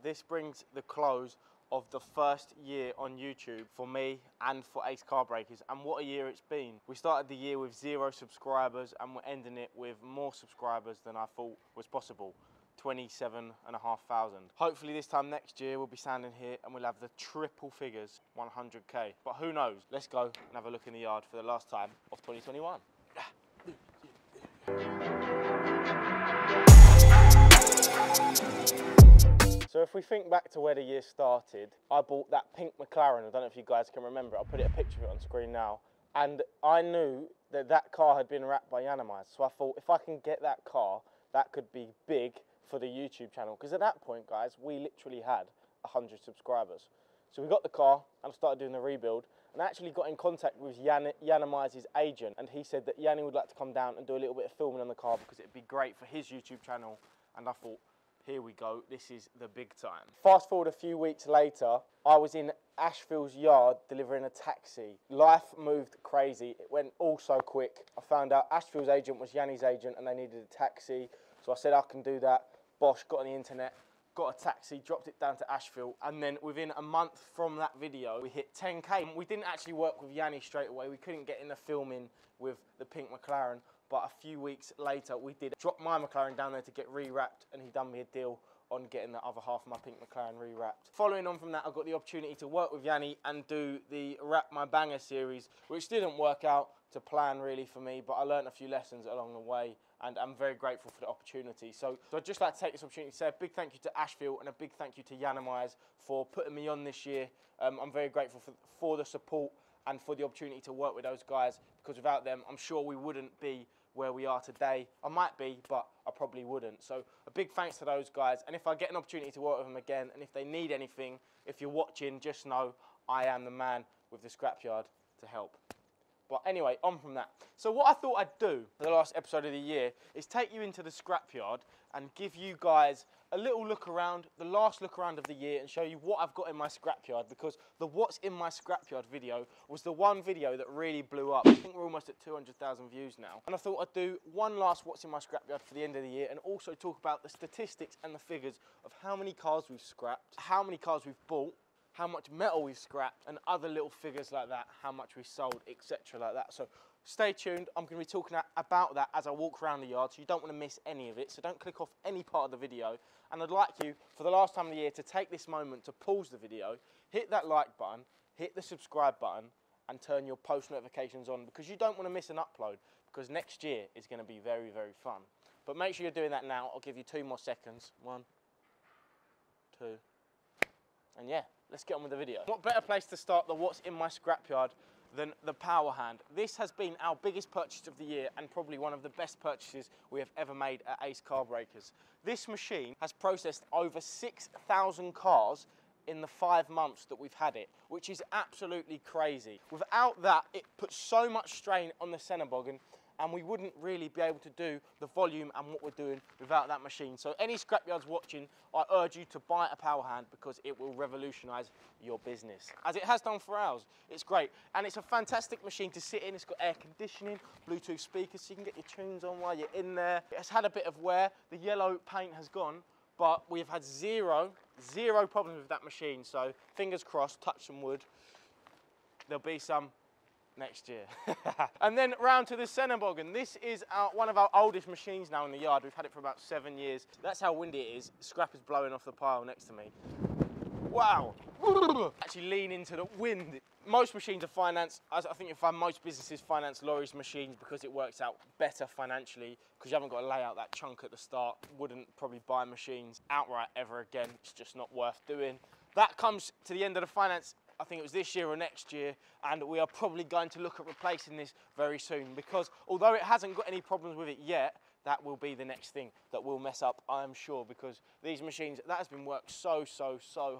this brings the close of the first year on YouTube for me and for Ace Car Breakers, and what a year it's been. We started the year with 0 subscribers and we're ending it with more subscribers than I thought was possible. 27,500. Hopefully this time next year we'll be standing here and we'll have the triple figures, 100k. But who knows? Let's go and have a look in the yard for the last time of 2021. So if we think back to where the year started, I bought that pink McLaren. I don't know if you guys can remember. I'll put a picture of it on screen now. And I knew that that car had been wrapped by Yanamize. So I thought if I can get that car, that could be big for the YouTube channel. Because at that point, guys, we literally had 100 subscribers. So we got the car and I started doing the rebuild. And I actually got in contact with Yanamize's agent. And he said that Yanni would like to come down and do a little bit of filming on the car because it'd be great for his YouTube channel. And I thought, here we go, this is the big time. Fast forward a few weeks later, I was in Ashfield's yard delivering a taxi. Life moved crazy. It went all so quick. I found out Ashfield's agent was Yanni's agent and they needed a taxi. So I said, I can do that. Bosh, got on the internet, got a taxi, dropped it down to Ashfield. And then within a month from that video, we hit 10k. We didn't actually work with Yanni straight away. We couldn't get in the filming with the pink McLaren. But a few weeks later, we did drop my McLaren down there to get re-wrapped, and he done me a deal on getting the other half of my pink McLaren re-wrapped. Following on from that, I got the opportunity to work with Yanni and do the Wrap My Banger series, which didn't work out to plan really for me, but I learned a few lessons along the way, and I'm very grateful for the opportunity. So I'd just like to take this opportunity to say a big thank you to Ashfield and a big thank you to Yanamize for putting me on this year. I'm very grateful for the support and for the opportunity to work with those guys, because without them, I'm sure we wouldn't be where we are today. I might be, but I probably wouldn't. So a big thanks to those guys. And if I get an opportunity to work with them again, and if they need anything, if you're watching, just know I am the man with the Scrapyard to help. But anyway, on from that. So what I thought I'd do for the last episode of the year is take you into the Scrapyard and give you guys a little look around, the last look around of the year, and show you what I've got in my Scrapyard, because the What's in My Scrapyard video was the one video that really blew up. I think we're almost at 200,000 views now. And I thought I'd do one last What's in My Scrapyard for the end of the year, and also talk about the statistics and the figures of how many cars we've scrapped, how many cars we've bought, how much metal we've scrapped, and other little figures like that, how much we sold, etc. like that. So stay tuned. I'm going to be talking about that as I walk around the yard, so you don't want to miss any of it. So don't click off any part of the video. And I'd like you, for the last time of the year, to take this moment to pause the video, hit that like button, hit the subscribe button, and turn your post notifications on, because you don't want to miss an upload, because next year is going to be very, very fun. But make sure you're doing that now. I'll give you 2 more seconds. 1, 2, and yeah, let's get on with the video. What better place to start the What's in My Scrapyard than the Power Hand? This has been our biggest purchase of the year, and probably one of the best purchases we have ever made at Ace Car Breakers. This machine has processed over 6,000 cars in the 5 months that we've had it, which is absolutely crazy. Without that, it puts so much strain on the centre boggin, and we wouldn't really be able to do the volume and what we're doing without that machine. So any scrapyards watching, I urge you to buy a Power Hand, because it will revolutionise your business, as it has done for ours. It's great, and it's a fantastic machine to sit in. It's got air conditioning, Bluetooth speakers, so you can get your tunes on while you're in there. It has had a bit of wear. The yellow paint has gone, but we've had zero problems with that machine. So fingers crossed, touch some wood, there'll be some next year. And then round to the centre boggin. This is one of our oldest machines now in the yard. We've had it for about 7 years. That's how windy it is. Scrap is blowing off the pile next to me. Wow. Actually lean into the wind. Most machines are financed. I think you'll find most businesses finance lorries machines because it works out better financially, because you haven't got to lay out that chunk at the start. Wouldn't probably buy machines outright ever again. It's just not worth doing. That comes to the end of the finance. I think it was this year or next year, and we are probably going to look at replacing this very soon, because although it hasn't got any problems with it yet, that will be the next thing that will mess up, I am sure, because these machines, that has been worked so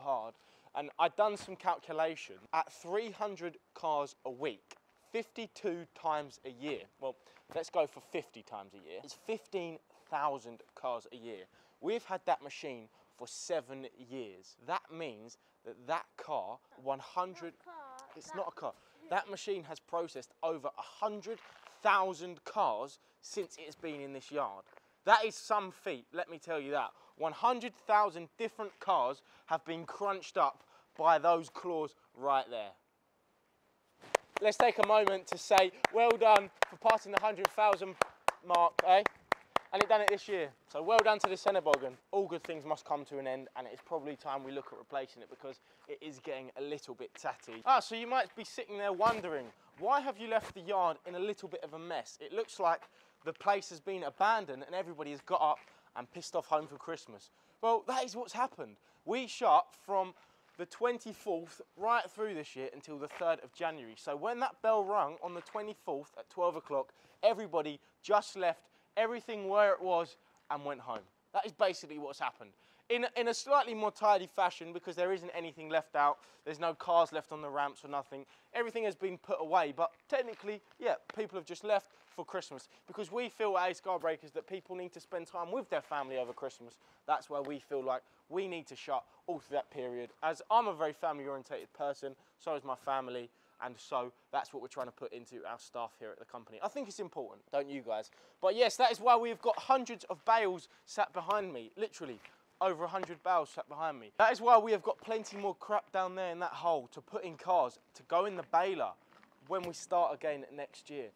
hard. And I've done some calculation. At 300 cars a week, 52 times a year, well, let's go for 50 times a year, it's 15,000 cars a year. We've had that machine for 7 years. That means that car, 100, it's not a car. That machine has processed over 100,000 cars since it's been in this yard. That is some feat, let me tell you that. 100,000 different cars have been crunched up by those claws right there. Let's take a moment to say well done for passing the 100,000 mark, eh? And it done it this year. So well done to the Cenoboggan. All good things must come to an end, and it's probably time we look at replacing it because it is getting a little bit tatty. So you might be sitting there wondering, why have you left the yard in a little bit of a mess? It looks like the place has been abandoned and everybody has got up and pissed off home for Christmas. Well, that is what's happened. We shut from the 24th right through this year until the 3rd of January. So when that bell rung on the 24th at 12 o'clock, everybody just left everything where it was and went home. That is basically what's happened. In a slightly more tidy fashion, because there isn't anything left out, there's no cars left on the ramps or nothing, everything has been put away, but technically, yeah, people have just left for Christmas, because we feel at Ace Car Breakers that people need to spend time with their family over Christmas. That's why we feel like we need to shut all through that period. As I'm a very family orientated person, so is my family, and so that's what we're trying to put into our staff here at the company. I think it's important, don't you guys? But yes, that is why we've got hundreds of bales sat behind me, literally. Over 100 bales sat behind me. That is why we have got plenty more crap down there in that hole to put in cars, to go in the baler when we start again next year.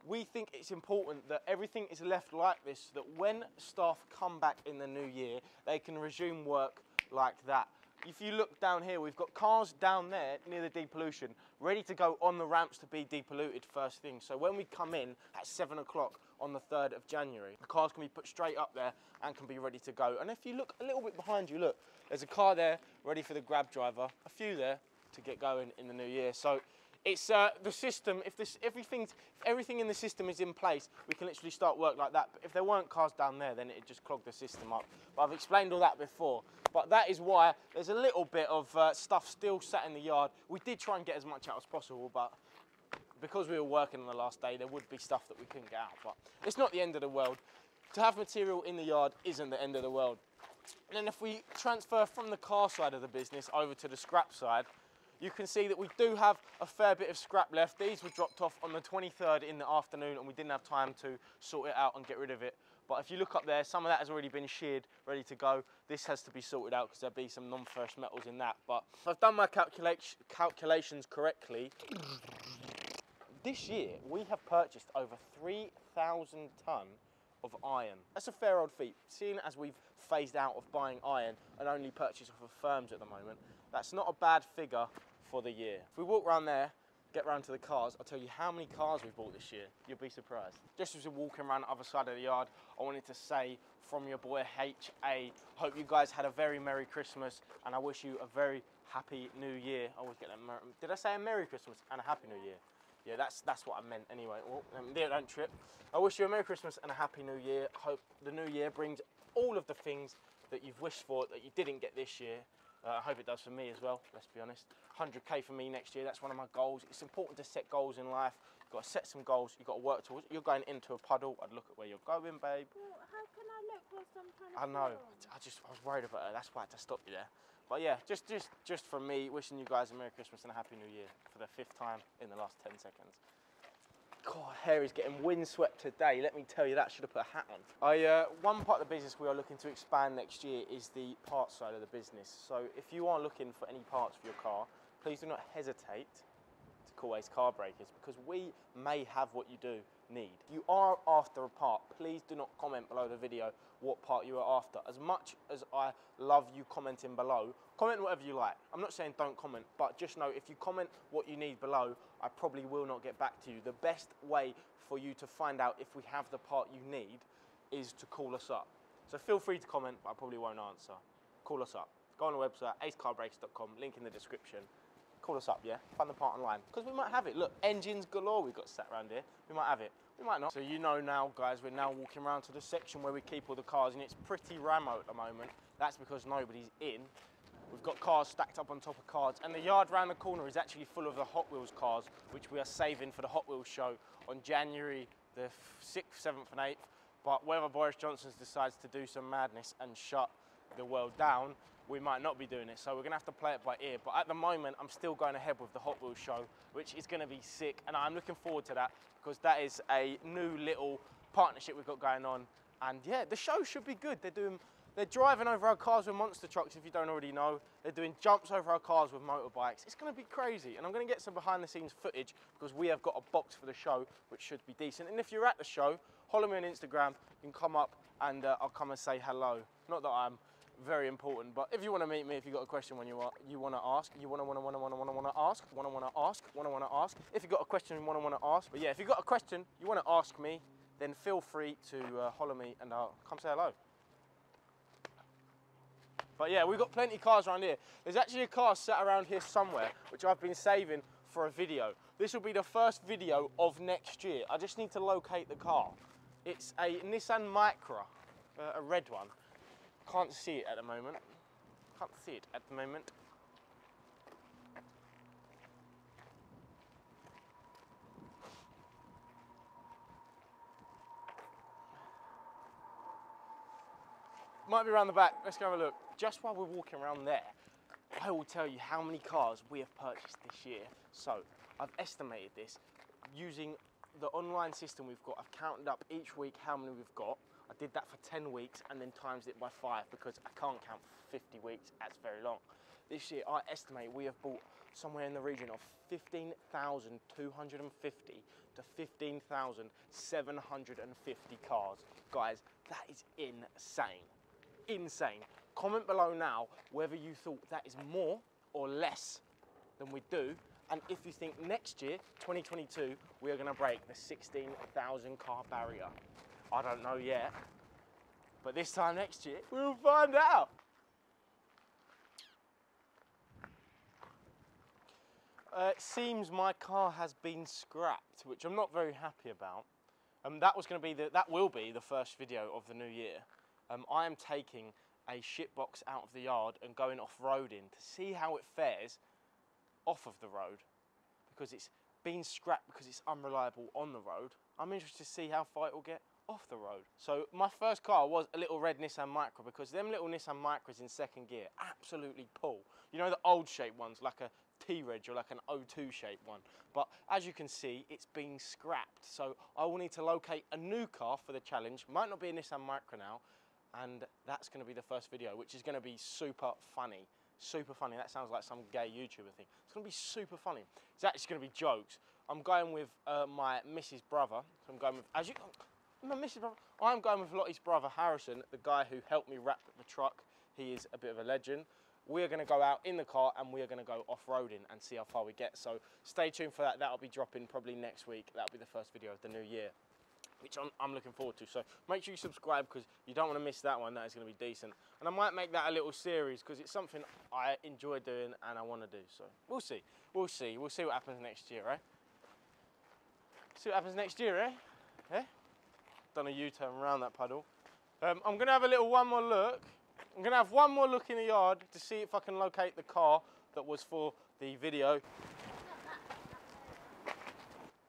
We think it's important that everything is left like this, so that when staff come back in the new year, they can resume work like that. If you look down here, we've got cars down there near the depollution, ready to go on the ramps to be depolluted first thing. So when we come in at 7 o'clock on the 3rd of January, the cars can be put straight up there and can be ready to go. And if you look a little bit behind you, look, there's a car there ready for the grab driver, a few there to get going in the new year. So it's the system, if everything in the system is in place, we can literally start work like that. But if there weren't cars down there, then it'd just clog the system up. But I've explained all that before. But that is why there's a little bit of stuff still sat in the yard. We did try and get as much out as possible, but because we were working on the last day, there would be stuff that we couldn't get out. But it's not the end of the world. To have material in the yard isn't the end of the world. And then if we transfer from the car side of the business over to the scrap side, you can see that we do have a fair bit of scrap left. These were dropped off on the 23rd in the afternoon and we didn't have time to sort it out and get rid of it. But if you look up there, some of that has already been sheared, ready to go. This has to be sorted out because there'll be some non-ferrous metals in that. But if I've done my calculations correctly, this year we have purchased over 3,000 tonne of iron. That's a fair old feat, seeing as we've phased out of buying iron and only purchase off of firms at the moment. That's not a bad figure for the year. If we walk around there, get round to the cars, I'll tell you how many cars we've bought this year. You'll be surprised. Just as we're walking around the other side of the yard, I wanted to say from your boy HA, hope you guys had a very Merry Christmas and I wish you a very Happy New Year. I always get that. Did I say a Merry Christmas and a Happy New Year? Yeah, that's what I meant anyway. Well, don't trip. I wish you a Merry Christmas and a Happy New Year. Hope the new year brings all of the things that you've wished for that you didn't get this year. I hope it does for me as well, let's be honest. 100k for me next year, that's one of my goals. It's important to set goals in life. You've got to set some goals, you've got to work towards. You're going into a puddle, I'd look at where you're going, babe. Well, how can I look whilst I'm trying to I know, I was worried about her, that's why I had to stop you there. But yeah, just from me, wishing you guys a Merry Christmas and a Happy New Year for the 5th time in the last 10 seconds. God, hair is getting windswept today. Let me tell you that, should have put a hat on. One part of the business we are looking to expand next year is the parts side of the business. So if you are looking for any parts for your car, please do not hesitate to call Ace Car Breakers because we may have what you do need. If you are after a part, please do not comment below the video what part you are after. As much as I love you commenting below, comment whatever you like. I'm not saying don't comment, but just know if you comment what you need below, I probably will not get back to you. The best way for you to find out if we have the part you need is to call us up. So feel free to comment, but I probably won't answer. Call us up. Go on the website, acecarbreakers.com, link in the description. Call us up, yeah? Find the part online. Because we might have it. Look, engines galore we've got sat around here. We might have it. We might not. So you know now, guys, we're now walking around to the section where we keep all the cars, and it's pretty ramo at the moment. That's because nobody's in. We've got cars stacked up on top of cars, and the yard round the corner is actually full of the Hot Wheels cars, which we are saving for the Hot Wheels show on January the 6th, 7th and 8th. But whether Boris Johnson decides to do some madness and shut the world down, we might not be doing it. So we're gonna have to play it by ear. But at the moment, I'm still going ahead with the Hot Wheels show, which is gonna be sick. And I'm looking forward to that because that is a new little partnership we've got going on. And yeah, the show should be good. They're driving over our cars with monster trucks, if you don't already know. They're doing jumps over our cars with motorbikes. It's going to be crazy. And I'm going to get some behind the scenes footage because we have got a box for the show, which should be decent. And if you're at the show, follow me on Instagram. You can come up and I'll come and say hello. Not that I'm very important, but if you want to meet me, if you've got a question when you want to ask, if you've got a question you want to ask. But yeah, if you've got a question you want to ask me, then feel free to follow me and I'll come say hello. But yeah, we've got plenty of cars around here. There's actually a car sat around here somewhere, which I've been saving for a video. This will be the first video of next year. I just need to locate the car. It's a Nissan Micra, a red one. Can't see it at the moment. Might be around the back. Let's go have a look. Just while we're walking around there, I will tell you how many cars we have purchased this year. So I've estimated this using the online system we've got. I've counted up each week how many we've got. I did that for 10 weeks and then times it by 5 because I can't count for 50 weeks, that's very long. This year I estimate we have bought somewhere in the region of 15,250 to 15,750 cars. Guys, that is insane. Insane. Comment below now whether you thought that is more or less than we do, and if you think next year, 2022, we are going to break the 16,000 car barrier. I don't know yet, but this time next year, we'll find out. It seems my car has been scrapped, which I'm not very happy about. That will be the first video of the new year. I am taking a shitbox out of the yard and going off-roading to see how it fares off of the road, because it's been scrapped because it's unreliable on the road. I'm interested to see how far it will get off the road. So my first car was a little red Nissan Micra, because them little Nissan Micras in second gear absolutely pull. You know the old shape ones, like a T-Reg or like an O2 shape one. But as you can see, it's been scrapped. So I will need to locate a new car for the challenge. Might not be a Nissan Micra now, and that's going to be the first video, which is going to be super funny. Super funny. That sounds like some gay YouTuber thing. It's going to be super funny. It's actually going to be jokes. I'm going with my Mrs. brother. So I'm going with, my Mrs. brother. I'm going with Lottie's brother Harrison, the guy who helped me wrap the truck. He is a bit of a legend. We are going to go out in the car and we are going to go off-roading and see how far we get. So stay tuned for that. That'll be dropping probably next week. That'll be the first video of the new year, which I'm looking forward to. So make sure you subscribe because you don't want to miss that one. That is going to be decent. And I might make that a little series because it's something I enjoy doing and I want to do. So we'll see. We'll see. We'll see what happens next year, eh? See what happens next year, eh? Eh? Done a U-turn around that puddle. I'm going to have a little one more look. I'm going to have one more look in the yard to see if I can locate the car that was for the video.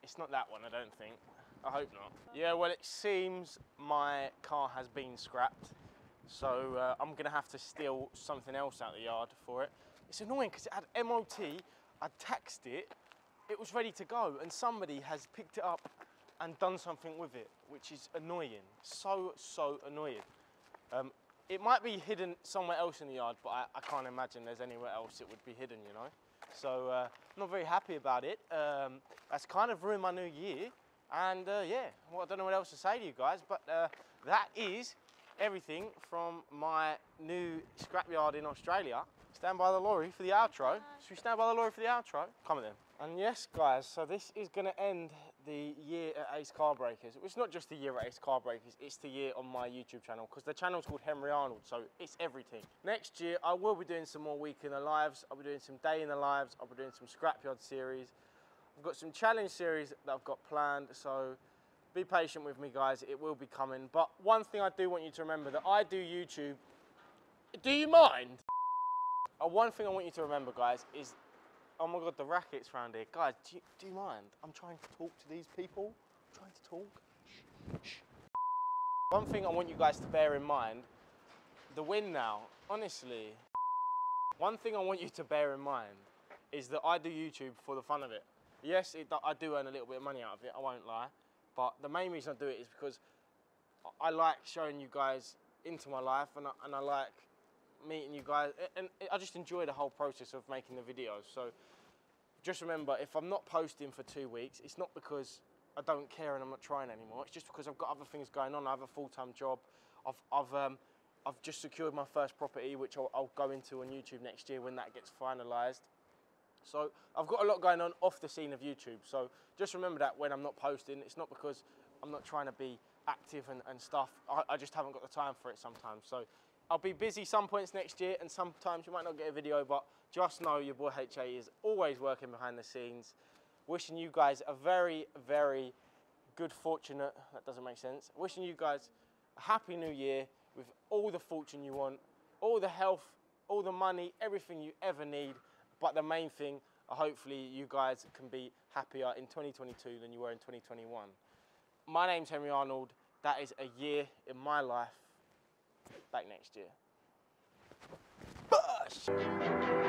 It's not that one, I don't think. I hope not. Yeah, well, it seems my car has been scrapped. So I'm going to have to steal something else out of the yard for it. It's annoying because it had MOT. I taxed it. It was ready to go. And somebody has picked it up and done something with it, which is annoying. So annoying. It might be hidden somewhere else in the yard, but I can't imagine there's anywhere else it would be hidden, you know. So I'm not very happy about it. That's kind of ruined my new year. And yeah, well, I don't know what else to say to you guys, but that is everything from my new scrapyard in Australia. Stand by the lorry for the outro. Should we stand by the lorry for the outro? Come on then. And yes, guys, so this is going to end the year at Ace Car Breakers. It's not just the year at Ace Car Breakers, it's the year on my YouTube channel, because the channel's called Henry Arnold, so it's everything. Next year, I will be doing some more week in the lives. I'll be doing some day in the lives. I'll be doing some scrapyard series. I've got some challenge series that I've got planned, so be patient with me, guys. It will be coming. But one thing I do want you to remember, that I do YouTube. Do you mind? One thing I want you to remember, guys, is, oh my God, the rackets around here. Guys, do you mind? I'm trying to talk to these people. I'm trying to talk. Shh, shh. One thing I want you guys to bear in mind, the wind now, honestly. One thing I want you to bear in mind is that I do YouTube for the fun of it. Yes, I do earn a little bit of money out of it, I won't lie. But the main reason I do it is because I like showing you guys into my life, and I like meeting you guys, and I just enjoy the whole process of making the videos. So just remember, if I'm not posting for 2 weeks, it's not because I don't care and I'm not trying anymore. It's just because I've got other things going on. I have a full-time job. I've just secured my first property, which I'll go into on YouTube next year when that gets finalised. So I've got a lot going on off the scene of YouTube. So just remember that when I'm not posting, it's not because I'm not trying to be active and stuff. I just haven't got the time for it sometimes. So I'll be busy some points next year, and sometimes you might not get a video, but just know your boy HA is always working behind the scenes. Wishing you guys a very, very good fortunate, that doesn't make sense. Wishing you guys a happy new year with all the fortune you want, all the health, all the money, everything you ever need. But the main thing, hopefully you guys can be happier in 2022 than you were in 2021. My name's Henry Arnold. That is a year in my life. Back next year. Bush!